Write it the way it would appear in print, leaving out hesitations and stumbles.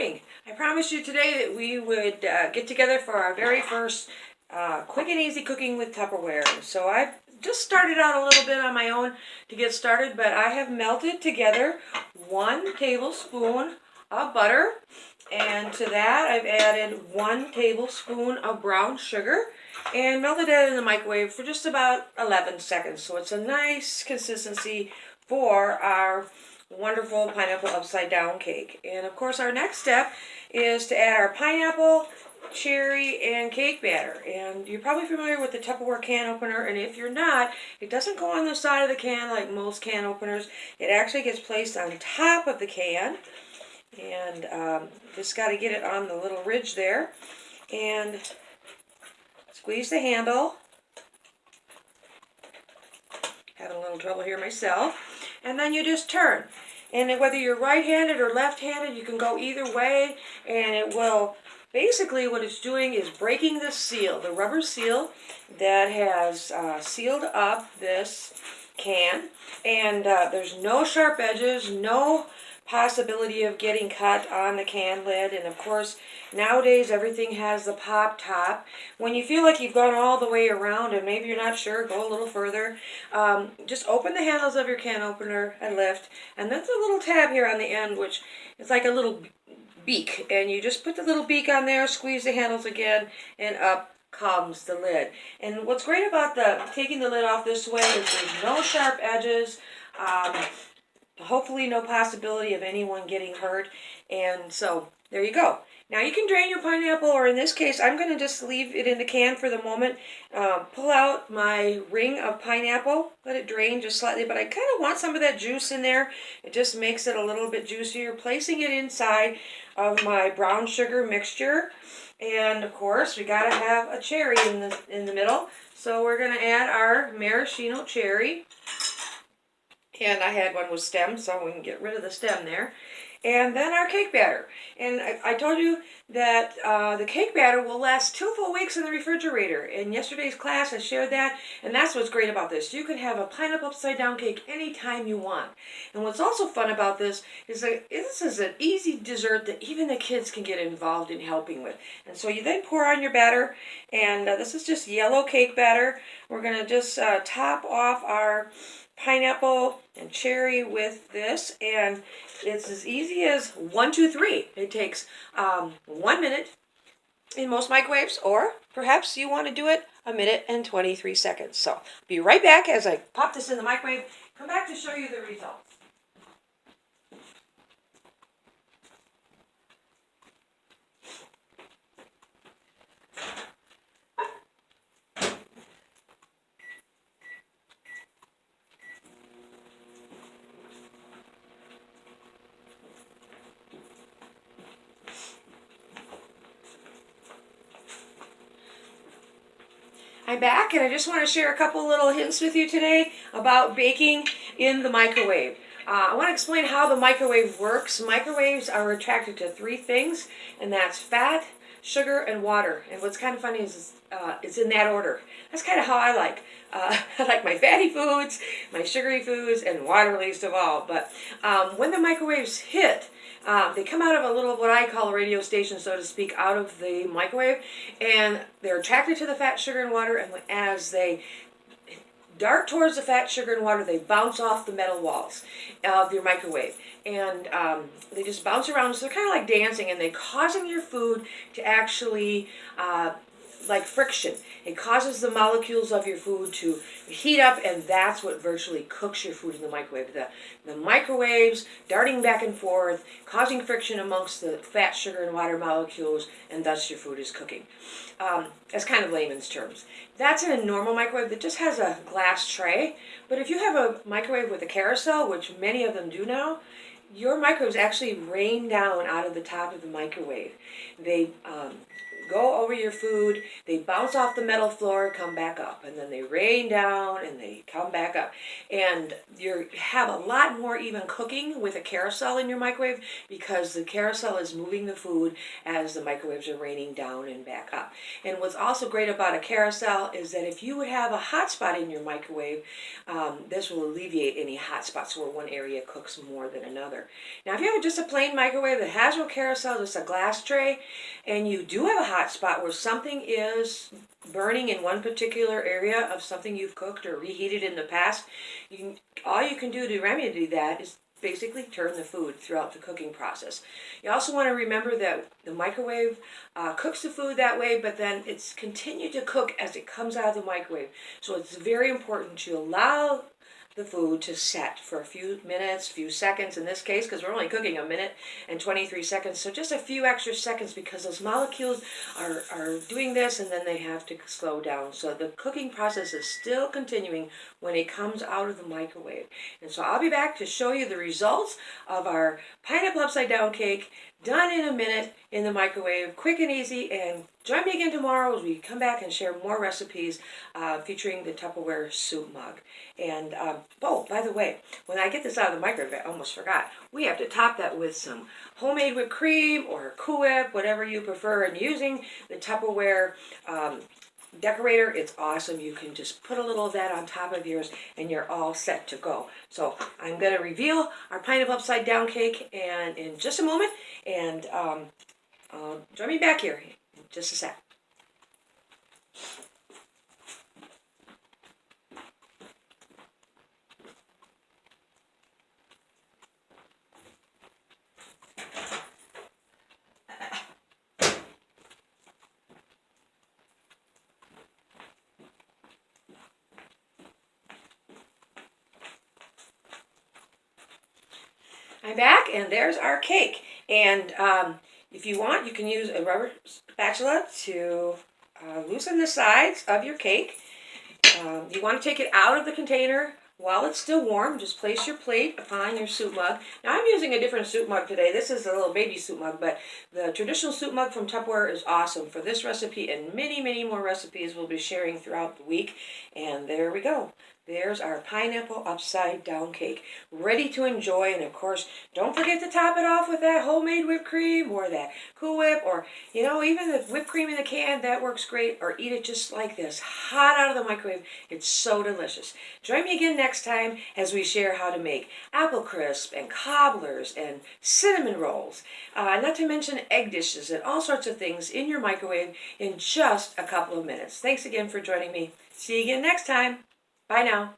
morning. I promised you today that we would get together for our very first quick and easy cooking with Tupperware. So I just started out a little bit on my own to get started, but I have melted together 1 tablespoon of butter, and to that I've added 1 tablespoon of brown sugar and melted it in the microwave for just about 11 seconds. So it's a nice consistency for our wonderful pineapple upside down cake. And of course our next step is to add our pineapple, cherry, and cake batter. And you're probably familiar with the Tupperware can opener, and if you're not, it doesn't go on the side of the can like most can openers. It actually gets placed on top of the can, and just got to get it on the little ridge there and squeeze the handle. Having a little trouble here myself. And then you just turn. And whether you're right-handed or left-handed, you can go either way, and it will, basically what it's doing is breaking the seal, the rubber seal that has sealed up this can. And there's no sharp edges, no possibility of getting cut on the can lid. And of course, nowadays everything has the pop top. When you feel like you've gone all the way around and maybe you're not sure, go a little further. Just open the handles of your can opener and lift, and there's a little tab here on the end which is like a little beak, and you just put the little beak on there, squeeze the handles again, and up comes the lid. And what's great about taking the lid off this way is there's no sharp edges. Hopefully no possibility of anyone getting hurt. And so there you go. Now you can drain your pineapple, or in this case I'm going to just leave it in the can for the moment. Pull out my ring of pineapple, let it drain just slightly, but I kind of want some of that juice in there. It just makes it a little bit juicier. Placing it inside of my brown sugar mixture, and of course we got to have a cherry in the middle. So we're going to add our maraschino cherry. And I had one with stem, so we can get rid of the stem there. And then our cake batter. And I told you that the cake batter will last 2 full weeks in the refrigerator. In yesterday's class I shared that, and that's what's great about this. You can have a pineapple upside down cake anytime you want. And what's also fun about this is that this is an easy dessert that even the kids can get involved in helping with. And so you then pour on your batter, and this is just yellow cake batter. We're going to just top off our pineapple and cherry with this, and it's as easy as 1, 2, 3. It takes 1 minute in most microwaves, or perhaps you want to do it 1 minute and 23 seconds. So be right back as I pop this in the microwave. Come back to show you the results. I'm back, and I just want to share a couple little hints with you today about baking in the microwave. I want to explain how the microwave works. Microwaves are attracted to 3 things, and that's fat, sugar, and water. And what's kind of funny is it's in that order. That's kind of how I like. I like my fatty foods, my sugary foods, and water least of all. But when the microwaves hit, they come out of a little, what I call a radio station, so to speak, out of the microwave, and they're attracted to the fat, sugar, and water, and as they dart towards the fat, sugar, and water, they bounce off the metal walls of your microwave, and they just bounce around, so they're kind of like dancing, and they're causing your food to actually like friction. It causes the molecules of your food to heat up, and that's what virtually cooks your food in the microwave. The microwaves darting back and forth, causing friction amongst the fat, sugar, and water molecules, and thus your food is cooking. That's kind of layman's terms. That's in a normal microwave that just has a glass tray, but if you have a microwave with a carousel, which many of them do now, your microwaves actually rain down out of the top of the microwave. They go over your food, they bounce off the metal floor, come back up, and then they rain down and they come back up. And you have a lot more even cooking with a carousel in your microwave because the carousel is moving the food as the microwaves are raining down and back up. And what's also great about a carousel is that if you would have a hot spot in your microwave, this will alleviate any hot spots where one area cooks more than another. Now, if you have just a plain microwave that has no carousel, just a glass tray, and you do have a hot spot where something is burning in one particular area of something you've cooked or reheated in the past, all you can do to remedy that is basically turn the food throughout the cooking process. You also want to remember that the microwave cooks the food that way, but then it's continued to cook as it comes out of the microwave. So it's very important to allow the food to set for a few minutes, few seconds in this case, because we're only cooking a minute and 23 seconds. So just a few extra seconds because those molecules are doing this and then they have to slow down. So the cooking process is still continuing when it comes out of the microwave. And so I'll be back to show you the results of our pineapple upside down cake done in a minute in the microwave, quick and easy. And join me again tomorrow as we come back and share more recipes featuring the Tupperware soup mug. And, oh, by the way, when I get this out of the microwave, I almost forgot, we have to top that with some homemade whipped cream or Cool Whip, whatever you prefer. And using the Tupperware decorator, it's awesome. You can just put a little of that on top of yours and you're all set to go. So I'm going to reveal our pineapple upside down cake and in just a moment, and join me back here in just a sec. I'm back, and there's our cake. And if you want, you can use a rubber spatula to loosen the sides of your cake. You want to take it out of the container while it's still warm. Just place your plate upon your soup mug. Now, I'm using a different soup mug today. This is a little baby soup mug, but the traditional soup mug from Tupperware is awesome for this recipe and many, many more recipes we'll be sharing throughout the week. And there we go. There's our pineapple upside down cake, ready to enjoy. And of course, don't forget to top it off with that homemade whipped cream or that Cool Whip, or, you know, even the whipped cream in the can, that works great. Or eat it just like this, hot out of the microwave. It's so delicious. Join me again next time as we share how to make apple crisp and cobblers and cinnamon rolls, not to mention egg dishes and all sorts of things in your microwave in just a couple of minutes. Thanks again for joining me. See you again next time. Bye now.